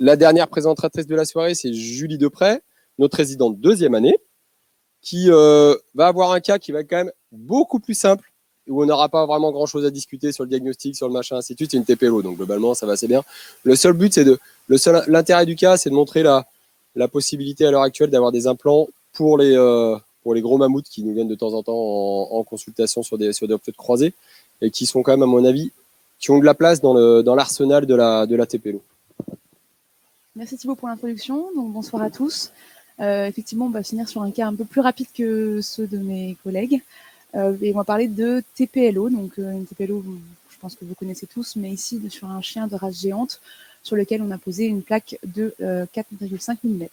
la dernière présentatrice de la soirée, c'est Julie Deprez, notre résidente deuxième année, qui va avoir un cas qui va être quand même beaucoup plus simple, où on n'aura pas vraiment grand-chose à discuter sur le diagnostic, sur le machin, ainsi de suite. C'est une TPLO, donc globalement, ça va assez bien. Le seul but, l'intérêt du cas, c'est de montrer la possibilité à l'heure actuelle d'avoir des implants pour les gros mammouths qui nous viennent de temps en temps en consultation sur des opteux croisés et qui sont quand même, à mon avis, qui ont de la place dans l'arsenal de la TPLO. Merci Thibaut pour l'introduction. Donc, bonsoir à tous. Effectivement, on va finir sur un cas un peu plus rapide que ceux de mes collègues. Et on va parler de TPLO. Donc, une TPLO, je pense que vous connaissez tous, mais ici sur un chien de race géante sur lequel on a posé une plaque de 4,5 mm.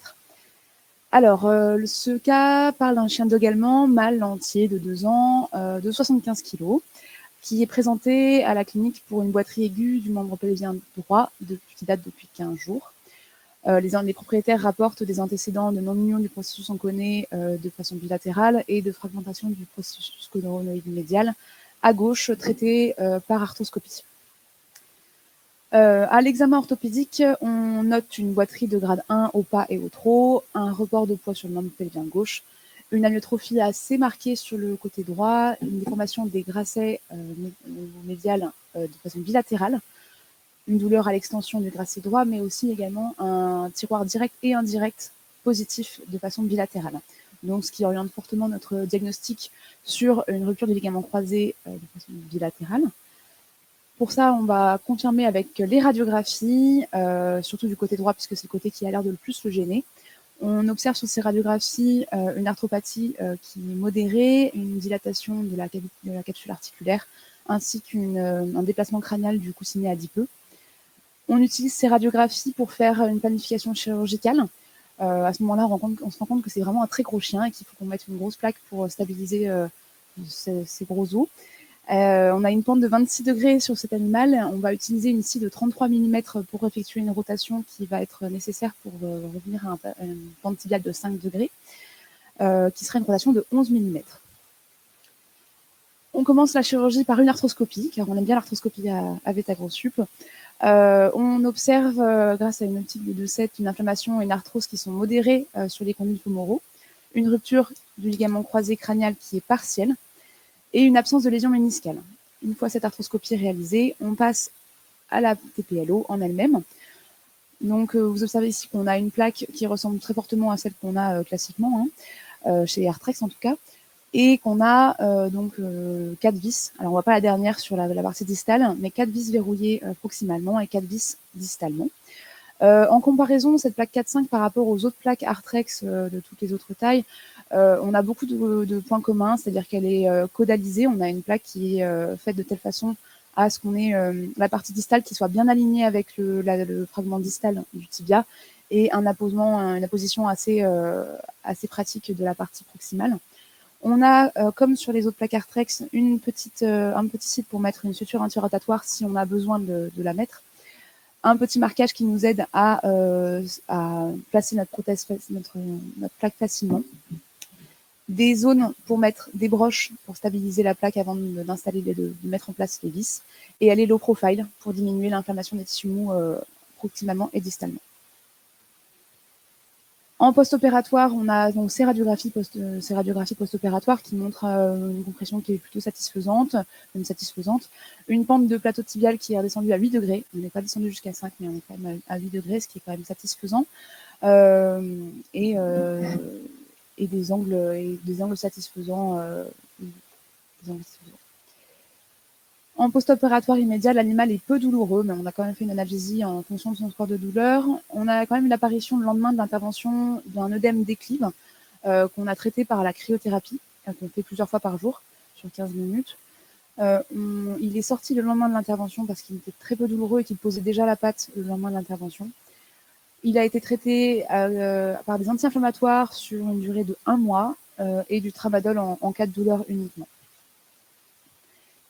Alors, ce cas parle d'un chien dog allemand, mâle entier de 2 ans, de 75 kg, qui est présenté à la clinique pour une boiterie aiguë du membre pelvien droit qui date depuis 15 jours. Les propriétaires rapportent des antécédents de non-union du processus onconé de façon bilatérale et de fragmentation du processus cononoïde médial à gauche traité par arthroscopie. À l'examen orthopédique, on note une boiterie de grade 1 au pas et au trot, un report de poids sur le membre pelvien gauche, une amyotrophie assez marquée sur le côté droit, une déformation des gracets médiales de façon bilatérale, une douleur à l'extension du gracet droit, mais aussi également un tiroir direct et indirect positif de façon bilatérale. Donc, ce qui oriente fortement notre diagnostic sur une rupture du ligament croisé de façon bilatérale. Pour ça, on va confirmer avec les radiographies, surtout du côté droit, puisque c'est le côté qui a l'air de le plus le gêner. On observe sur ces radiographies une arthropathie qui est modérée, une dilatation de la capsule articulaire, ainsi qu'un déplacement crânial du coussinet adipeux. On utilise ces radiographies pour faire une planification chirurgicale. À ce moment-là, on se rend compte que c'est vraiment un très gros chien et qu'il faut qu'on mette une grosse plaque pour stabiliser ces gros os. On a une pente de 26 degrés sur cet animal. On va utiliser une scie de 33 mm pour effectuer une rotation qui va être nécessaire pour revenir à une pente tibiale de 5 degrés, qui sera une rotation de 11 mm. On commence la chirurgie par une arthroscopie, car on aime bien l'arthroscopie à Vétagro-Sup. On observe, grâce à une optique de 2,7, une inflammation et une arthrose qui sont modérées sur les condyles fémoraux, une rupture du ligament croisé crânial qui est partielle, et une absence de lésion méniscale. Une fois cette arthroscopie réalisée, on passe à la TPLO en elle-même. Donc, vous observez ici qu'on a une plaque qui ressemble très fortement à celle qu'on a classiquement, chez Arthrex en tout cas, et qu'on a 4 vis. Alors, on ne voit pas la dernière sur la partie distale, mais 4 vis verrouillées proximalement et 4 vis distalement. En comparaison, cette plaque 4-5 par rapport aux autres plaques Arthrex de toutes les autres tailles, on a beaucoup de points communs, c'est-à-dire qu'elle est caudalisée. On a une plaque qui est faite de telle façon à ce qu'on ait la partie distale qui soit bien alignée avec le fragment distal du tibia et une apposition assez pratique de la partie proximale. On a, comme sur les autres plaques Arthrex, un petit site pour mettre une suture interrotatoire si on a besoin de la mettre. Un petit marquage qui nous aide à placer notre prothèse, notre plaque facilement. Des zones pour mettre des broches pour stabiliser la plaque avant d'installer, de mettre en place les vis. Et elle est low profile pour diminuer l'inflammation des tissus mous proximalement et distalement. En post-opératoire, on a donc ces radiographies post-opératoires qui montrent une compression qui est plutôt satisfaisante, une pente de plateau tibial qui est redescendue à 8 degrés. On n'est pas descendu jusqu'à 5, mais on est quand même à 8 degrés, ce qui est quand même satisfaisant. Et des angles satisfaisants. En post-opératoire immédiat, l'animal est peu douloureux, mais on a quand même fait une analgésie en fonction de son score de douleur. On a quand même l'apparition le lendemain de l'intervention d'un œdème déclive qu'on a traité par la cryothérapie, qu'on fait plusieurs fois par jour, sur 15 minutes. Il est sorti le lendemain de l'intervention parce qu'il était très peu douloureux et qu'il posait déjà la patte le lendemain de l'intervention. Il a été traité par des anti-inflammatoires sur une durée de 1 mois et du tramadol en cas de douleur uniquement.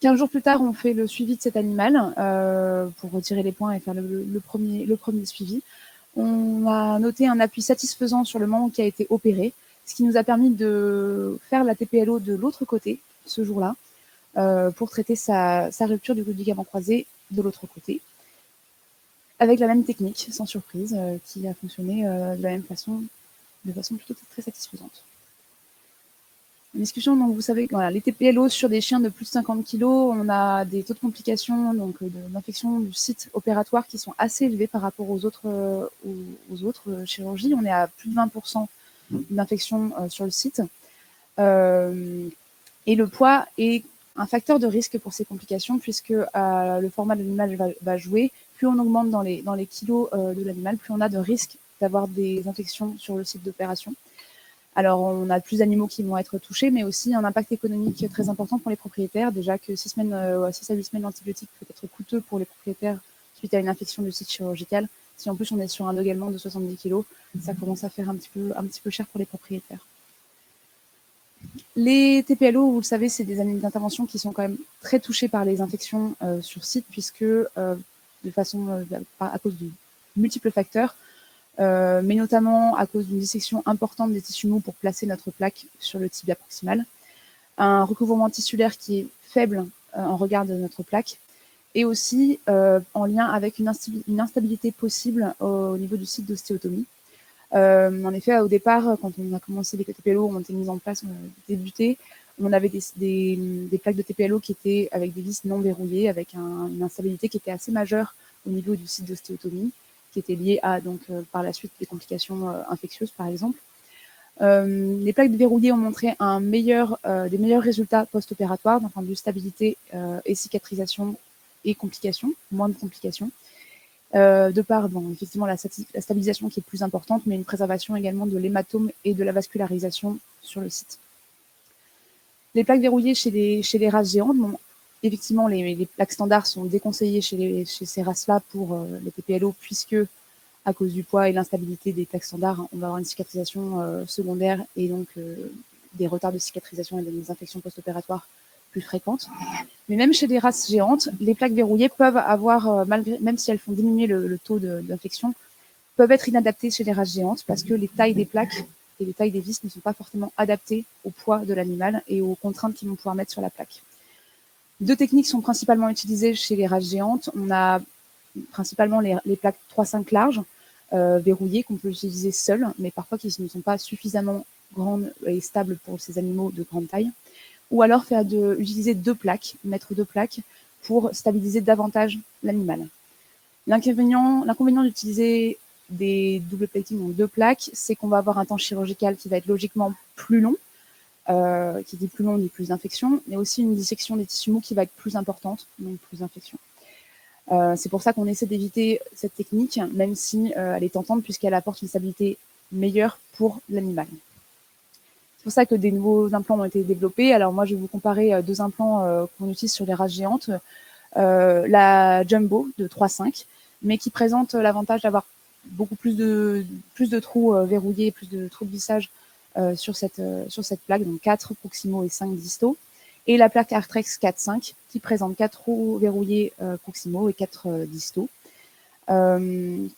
15 jours plus tard, on fait le suivi de cet animal pour retirer les points et faire le premier suivi. On a noté un appui satisfaisant sur le membre qui a été opéré, ce qui nous a permis de faire la TPLO de l'autre côté ce jour-là pour traiter sa rupture du ligament croisé de l'autre côté. avec la même technique, sans surprise, qui a fonctionné de la même façon, de façon plutôt très satisfaisante. Une discussion, donc vous savez, voilà, les TPLO sur des chiens de plus de 50 kg, on a des taux de complications, donc d'infection du site opératoire qui sont assez élevés par rapport aux autres chirurgies. On est à plus de 20% d'infection sur le site. Et le poids est un facteur de risque pour ces complications, puisque le format de l'animal va jouer. Plus on augmente dans les kilos de l'animal, plus on a de risques d'avoir des infections sur le site d'opération. Alors, on a plus d'animaux qui vont être touchés, mais aussi un impact économique très important pour les propriétaires. Déjà que 6 à 8 semaines d'antibiotiques peut être coûteux pour les propriétaires suite à une infection du site chirurgical. Si en plus on est sur un également de 70 kg, ça commence à faire un petit peu cher pour les propriétaires. Les TPLO, vous le savez, c'est des animaux d'intervention qui sont quand même très touchés par les infections sur site, puisque à cause de multiples facteurs, mais notamment à cause d'une dissection importante des tissus mous pour placer notre plaque sur le tibia proximal, un recouvrement tissulaire qui est faible en regard de notre plaque, et aussi en lien avec une instabilité possible au niveau du site d'ostéotomie. En effet, au départ, quand on a commencé les TPLO, ont été mis en place, on a débuté, on avait des plaques de TPLO qui étaient avec des vis non verrouillées, avec une instabilité qui était assez majeure au niveau du site d'ostéotomie, qui était liée à, par la suite, des complications infectieuses, par exemple. Les plaques verrouillées ont montré des meilleurs résultats post-opératoires, d'un point de vue stabilité et cicatrisation et complications, moins de complications. De par, effectivement, la stabilisation qui est plus importante, mais une préservation également de l'hématome et de la vascularisation sur le site. Les plaques verrouillées chez les races géantes, effectivement, les plaques standards sont déconseillées chez ces races-là pour les TPLO, puisque, à cause du poids et l'instabilité des plaques standards, on va avoir une cicatrisation secondaire et donc des retards de cicatrisation et des infections post-opératoires plus fréquentes. Mais même chez des races géantes, les plaques verrouillées peuvent avoir, même si elles font diminuer le taux d'infection, peuvent être inadaptées chez les races géantes parce que les tailles des plaques et les tailles des vis ne sont pas forcément adaptées au poids de l'animal et aux contraintes qu'ils vont pouvoir mettre sur la plaque. Deux techniques sont principalement utilisées chez les races géantes. On a principalement les plaques 3-5 larges, verrouillées, qu'on peut utiliser seules, mais parfois qui ne sont pas suffisamment grandes et stables pour ces animaux de grande taille. Ou alors utiliser mettre deux plaques pour stabiliser davantage l'animal. L'inconvénient d'utiliser des double plating, donc deux plaques, c'est qu'on va avoir un temps chirurgical qui va être logiquement plus long. Qui dit plus long, dit plus d'infection, mais aussi une dissection des tissus mous qui va être plus importante, donc plus d'infection. C'est pour ça qu'on essaie d'éviter cette technique, même si elle est tentante, puisqu'elle apporte une stabilité meilleure pour l'animal. C'est pour ça que des nouveaux implants ont été développés. Alors moi, je vais vous comparer deux implants qu'on utilise sur les races géantes. La Jumbo de 3,5, mais qui présente l'avantage d'avoir beaucoup plus de trous verrouillés, plus de trous de vissage sur cette plaque, donc 4 proximaux et 5 distaux. Et la plaque Arthrex 4.5 qui présente 4 trous verrouillés proximaux et 4 distaux. Mais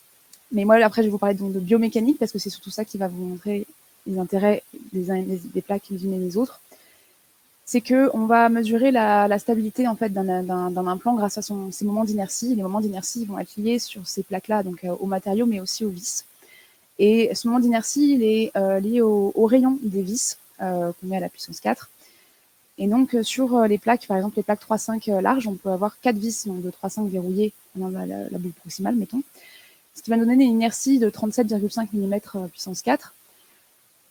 moi, après, je vais vous parler de biomécanique parce que c'est surtout ça qui va vous montrer les intérêts des plaques les unes et les autres. C'est qu'on va mesurer la stabilité en fait, d'un implant grâce à ses moments d'inertie. Les moments d'inertie vont être liés sur ces plaques-là, donc aux matériaux, mais aussi aux vis. Et ce moment d'inertie, il est lié au rayon des vis qu'on met à la puissance 4. Et donc, sur les plaques, par exemple, les plaques 3,5 larges, on peut avoir 4 vis, donc de 3,5 verrouillées dans la boule proximale, mettons. Ce qui va nous donner une inertie de 37,5 mm puissance 4.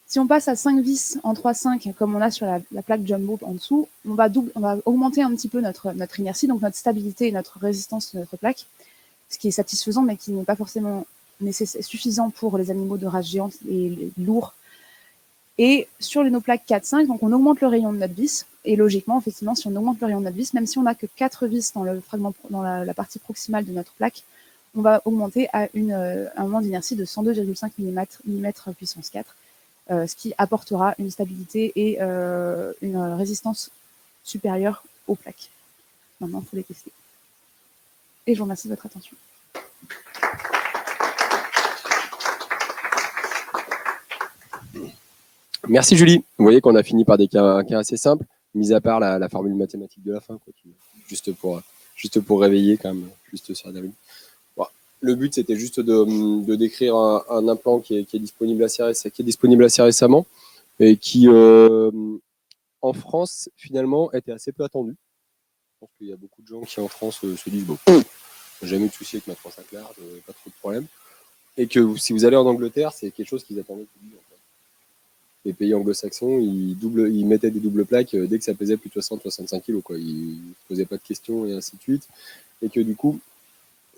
Si on passe à 5 vis en 3,5, comme on a sur la plaque Jumbo en dessous, on va augmenter un petit peu notre inertie, donc notre stabilité et notre résistance de notre plaque, ce qui est satisfaisant, mais qui n'est pas forcément suffisant pour les animaux de race géante et lourds. Et sur nos plaques 4-5, donc on augmente le rayon de notre vis. Et logiquement, effectivement, si on augmente le rayon de notre vis, même si on n'a que 4 vis dans la partie proximale de notre plaque, on va augmenter à un moment d'inertie de 102,5 mm puissance 4, ce qui apportera une stabilité et une résistance supérieure aux plaques. Maintenant, il faut les tester. Et je vous remercie de votre attention. Merci Julie. Vous voyez qu'on a fini par des cas assez simples, mis à part la formule mathématique de la fin, quoi, juste pour réveiller quand même, juste sur la bon. Le but, c'était juste de décrire un implant qui est disponible assez récemment et qui, en France, finalement, était assez peu attendu. Je pense qu'il y a beaucoup de gens qui, en France, se disent bon, jamais eu de souci avec ma 3.5 large, pas trop de problème. Et que si vous allez en Angleterre, c'est quelque chose qu'ils attendaient depuis 10 ans. Les pays anglo-saxons, ils mettaient des doubles plaques dès que ça pesait plus de 60-65 kg. Ils ne posaient pas de questions et ainsi de suite. Et que du coup,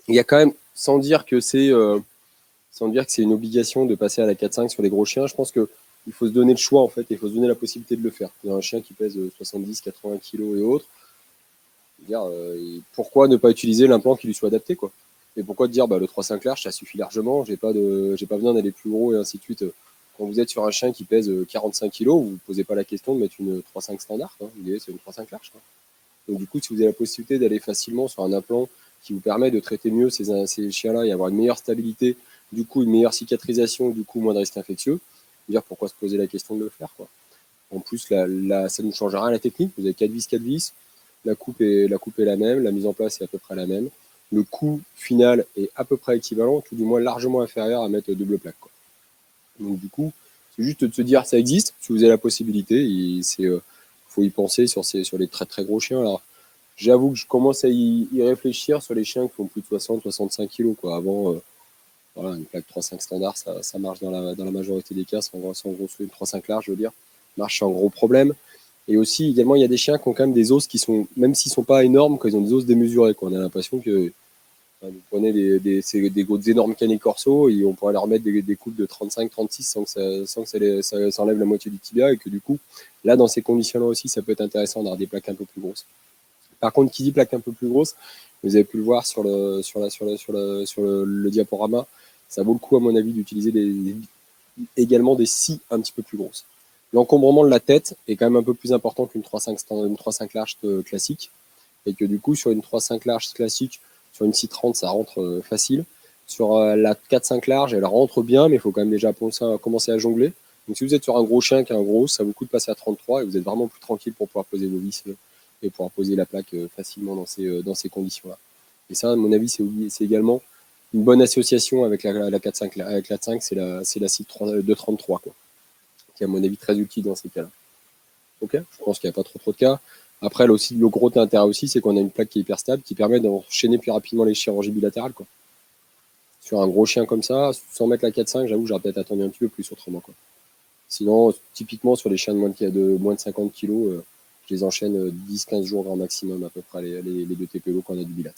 il y a quand même, sans dire que c'est une obligation de passer à la 4.5 sur les gros chiens, je pense qu'il faut se donner le choix en fait, et il faut se donner la possibilité de le faire. Il y a un chien qui pèse 70-80 kg et autres. Pourquoi ne pas utiliser l'implant qui lui soit adapté, quoi. Et pourquoi te dire le 3.5 large, ça suffit largement, j'ai pas besoin d'aller plus gros et ainsi de suite. Quand vous êtes sur un chien qui pèse 45 kg, vous ne vous posez pas la question de mettre une 3.5 standard, quoi. L'idée, c'est une 3.5 large, quoi. Donc du coup, si vous avez la possibilité d'aller facilement sur un implant qui vous permet de traiter mieux ces chiens-là et avoir une meilleure stabilité, du coup une meilleure cicatrisation, du coup moins de risques infectieux, dire pourquoi se poser la question de le faire, quoi. En plus, ça ne change rien à la technique. Vous avez 4 vis, la coupe est la même, la mise en place est à peu près la même. Le coût final est à peu près équivalent, tout du moins largement inférieur à mettre double plaque, quoi. Donc du coup, c'est juste de se dire ça existe, si vous avez la possibilité, il faut y penser sur les très très gros chiens. Alors, j'avoue que je commence à y réfléchir sur les chiens qui font plus de 60-65 kg, quoi. Avant, voilà, une plaque 3.5 standard, ça marche dans la majorité des cas, sans gros une 3.5 large, je veux dire, marche sans gros problème. Et aussi, également, il y a des chiens qui ont quand même des os qui sont, même s'ils sont pas énormes, quand ils ont des os démesurés, quoi. On a l'impression que vous prenez des énormes canets corso et on pourrait leur mettre des coupes de 35-36 sans que ça enlève la moitié du tibia, et que du coup, là, dans ces conditions-là aussi, ça peut être intéressant d'avoir des plaques un peu plus grosses. Par contre, qui dit plaque un peu plus grosse, vous avez pu le voir sur le diaporama, ça vaut le coup, à mon avis, d'utiliser également des scies un petit peu plus grosses. L'encombrement de la tête est quand même un peu plus important qu'une 3.5 large classique, et que du coup, sur une 3.5 large classique, sur une scie 30, ça rentre facile. Sur la 4.5 large, elle rentre bien, mais il faut quand même déjà commencer à jongler. Donc si vous êtes sur un gros chien qui est un gros, ça vaut le coup de passer à 33 et vous êtes vraiment plus tranquille pour pouvoir poser vos vis et pouvoir poser la plaque facilement dans ces conditions-là. Et ça, à mon avis, c'est également une bonne association avec la 4.5. Avec la 5, c'est la scie de 33, quoi, qui est à mon avis très utile dans ces cas-là. Ok, je pense qu'il n'y a pas trop de cas. Après, le gros intérêt aussi, c'est qu'on a une plaque qui est hyper stable, qui permet d'enchaîner plus rapidement les chirurgies bilatérales, quoi. Sur un gros chien comme ça, sans mettre la 4.5, j'avoue, j'aurais peut-être attendu un petit peu plus autrement, quoi. Sinon, typiquement, sur les chiens de moins de 50 kg, je les enchaîne 10-15 jours grand maximum, à peu près, les deux TPO quand on a du bilat.